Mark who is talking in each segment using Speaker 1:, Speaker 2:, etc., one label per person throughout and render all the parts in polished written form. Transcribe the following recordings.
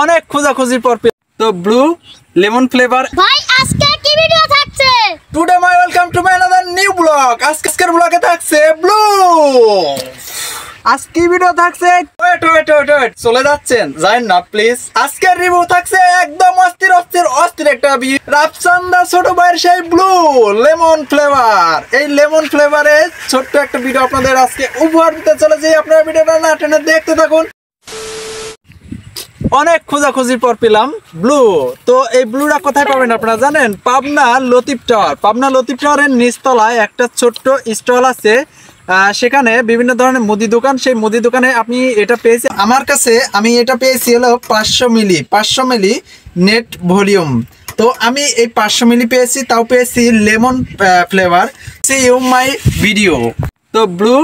Speaker 1: অনেক খোঁজাখুঁজির পর তো ব্লু লেমন ফ্লেভার।
Speaker 2: ভাই আজকে কি ভিডিও থাকছে?
Speaker 1: Today my welcome to my another new blog. আজকের ব্লগে থাকছে ব্লু। আজকে ভিডিও থাকছে ওয়েট চলে যাচ্ছেন যাই না প্লিজ। আজকের রিভিউ থাকছে একদম অস্থির একটা রাফসান্দা ছোট ভাইয়ের সেই ব্লু লেমন ফ্লেভার। এই লেমন ফ্লেভারে ছোট্ট একটা ভিডিও আপনাদের আজকে উপহার দিতে চলেছে। আপনারা ভিডিওটা না টেনে দেখতে থাকুন। অনেক খোঁজাখুঁজির পর পেলাম ব্লু। তো এই ব্লুটা কোথায় পাবেন আপনারা জানেন? পাবনা লতিফ টাওয়ারের নিচতলায় একটা ছোট্ট স্টল আছে। সেখানে বিভিন্ন ধরনের মুদি দোকান, সেই মুদি দোকানে আপনি এটা পেয়েছি। আমার কাছে আমি এটা পেয়েছি হলো 500 মিলি নেট ভলিউম। তো আমি এই 500 মিলি পেয়েছি, তাও পেয়েছি lemon flavour. See you my video. তো ব্লু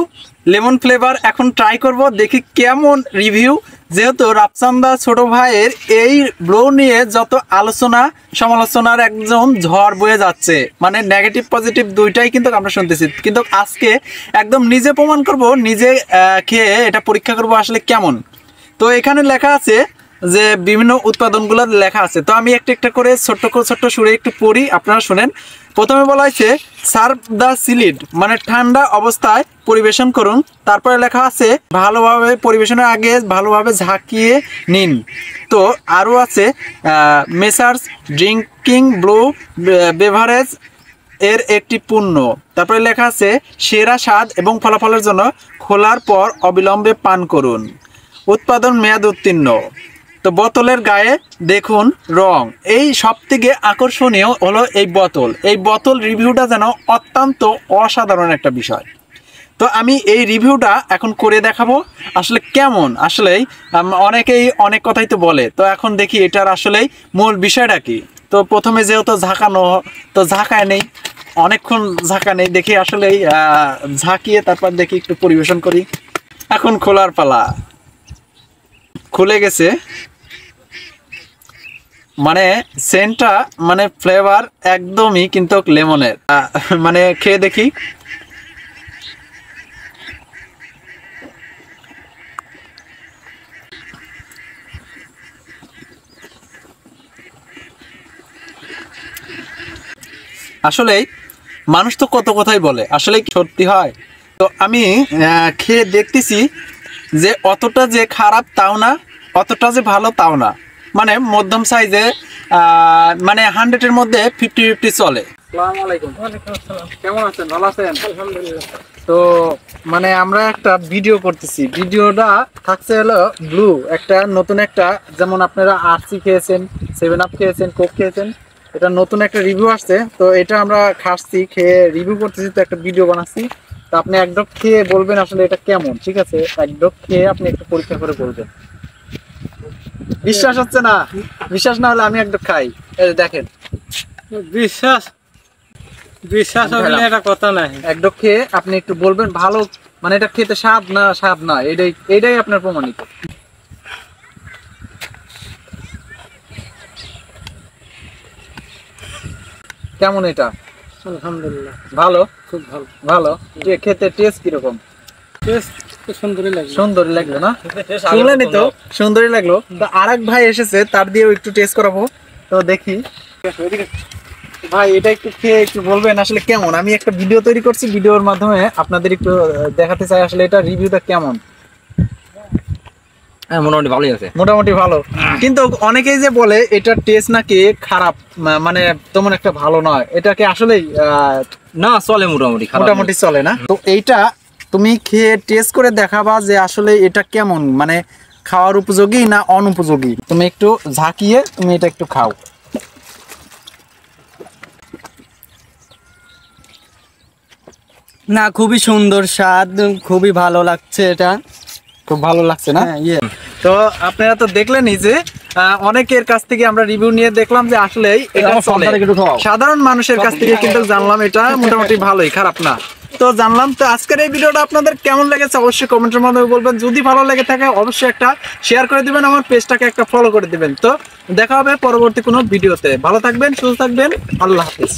Speaker 1: লেমন ফ্লেভার এখন ট্রাই করব, দেখি কেমন রিভিউ। যেহেতু রাফসান্দা ছোট ভাইয়ের এই ব্লু নিয়ে যত আলোচনা সমালোচনার একজন ঝড় বয়ে যাচ্ছে, মানে নেগেটিভ পজিটিভ দুইটাই কিন্তু আমরা শুনতেছি। কিন্তু আজকে একদম নিজে প্রমাণ করব, নিজে খেয়ে এটা পরীক্ষা করব আসলে কেমন। তো এখানে লেখা আছে যে বিভিন্ন উৎপাদনগুলো লেখা আছে। তো আমি একটা করে ছোট্ট সুরে একটু পড়ি, আপনারা শুনেন। প্রথমে বলা হয়েছে সার্ভ দ্য সিলিড, মানে ঠান্ডা অবস্থায় পরিবেশন করুন। তারপরে লেখা আছে ভালোভাবে পরিবেশনের আগে ভালোভাবে ঝাঁকিয়ে নিন। তো আরও আছে মেসার্স ড্রিঙ্কিং ব্লু বেভারেজ এর একটি পণ্য। তারপরে লেখা আছে সেরা স্বাদ এবং ফলাফলের জন্য খোলার পর অবিলম্বে পান করুন। উৎপাদন মেয়াদ উত্তীর্ণ। তো বোতলের গায়ে দেখুন রং। এই সব থেকে আকর্ষণীয় হলো এই বোতল রিভিউটা যেন অত্যন্ত অসাধারণ একটা বিষয়। তো আমি এই রিভিউটা এখন করে দেখাবো আসলে কেমন। আসলেই অনেকেই অনেক কথাই তো বলে, তো এখন দেখি এটার আসলেই মূল বিষয়টা কি। তো প্রথমে যেহেতু ঝাঁকানো, তো ঝাঁকায় নেই, অনেকক্ষণ ঝাঁকা নেই, দেখি আসলেই ঝাঁকিয়ে তারপর দেখি একটু পরিবেশন করি। এখন খোলার পালা। খুলে গেছে, মানে সেন্টটা মানে ফ্লেভার একদমই কিন্তু লেমনের। মানে খেয়ে দেখি। আসলেই মানুষ তো কত কথাই বলে, আসলে কি সত্যি হয়? তো আমি খেয়ে দেখতেছি যে অতটা যে খারাপ তাও না, অতটা যে ভালো তাও না, মানে মধ্যম সাইজে, মানে 100-এর মধ্যে 50-50 চলে। আসসালামু আলাইকুম। কেমন আছেন? ভালো আছেন? আলহামদুলিল্লাহ। তো মানে আমরা একটা ভিডিও করতেছি, ভিডিওটা থাকছে হলো ব্লু একটা নতুন একটা, যেমন আপনারা আরসি খেয়েছেন, 7 আপ খেয়েছেন, কোক খেয়েছেন, এটা নতুন একটা রিভিউ আসছে। তো এটা আমরা খাচ্ছি, খেয়ে রিভিউ করতেছি, তো একটা ভিডিও বানাচ্ছি। তো আপনি এক ড্রপ খেয়ে বলবেন আসলে এটা কেমন, ঠিক আছে? এক ড্রপ খেয়ে আপনি একটু পরীক্ষা করে বলবেন। বিশ্বাস হচ্ছে না? বিশ্বাস না হলে আমি এক ড্রপ খাই, দেখেন।
Speaker 3: বিশ্বাস হলে একটা কথা নাই।
Speaker 1: এক ড্রপ খেয়ে আপনি একটু বলবেন ভালো, মানে এটা খেতে স্বাদ না, এটাই আপনার প্রমাণিত। কেমন এটা?
Speaker 3: আলহামদুলিল্লাহ
Speaker 1: ভালো,
Speaker 3: খুব ভালো।
Speaker 1: ভালো। খেতে টেস্ট কিরকম?
Speaker 3: টেস্ট সুন্দরই লাগলো।
Speaker 1: সুন্দরই লাগলো না? শুনলেনই তো, সুন্দরই লাগলো। তো আরেক ভাই এসেছে, তার দিয়েও একটু টেস্ট করাবো। তো দেখি ভাই, এটা একটু খেয়ে একটু বলবেন আসলে কেমন। আমি একটা ভিডিও তৈরি করছি, ভিডিওর মাধ্যমে আপনাদের একটু দেখাতে চাই আসলে এটা রিভিউটা কেমন।
Speaker 3: মোটামুটি ভালোই আছে।
Speaker 1: মোটামুটি ভালো, কিন্তু অনেকেই যে বলে এটা টেস্ট নাকি খারাপ, মানে তেমন একটা ভালো নয়। এটাকে আসলেই
Speaker 3: না, চলে মোটামুটি
Speaker 1: চলে না? তো এইটা তুমি খেয়ে টেস্ট করে দেখাবা যে আসলে এটা কেমন, মানে খাওয়ার উপযোগী না অনুপযোগী। তুমি একটু ঝাঁকিয়ে তুমি এটা একটু খাও।
Speaker 3: না, খুবই সুন্দর স্বাদ, খুবই ভালো লাগছে। এটা
Speaker 1: খুব ভালো লাগছে না? তো আপনারা তো দেখলেনই যে অনেকের কাছ থেকে আমরা রিভিউ নিয়ে দেখলাম যে আসলেই এটা সাধারণ মানুষের কাছ থেকে কিন্তু জানলাম এটা মোটামুটি ভালোই, খারাপ না। তো জানলাম। তো আজকের এই ভিডিওটা আপনাদের কেমন লেগেছে অবশ্যই কমেন্টের মাধ্যমে বলবেন। যদি ভালো লেগে থাকে অবশ্যই একটা শেয়ার করে দিবেন, আমার পেজটাকে একটা ফলো করে দিবেন। তো দেখা হবে পরবর্তী কোনো ভিডিওতে। ভালো থাকবেন, সুস্থ থাকবেন, আল্লাহ হাফেজ।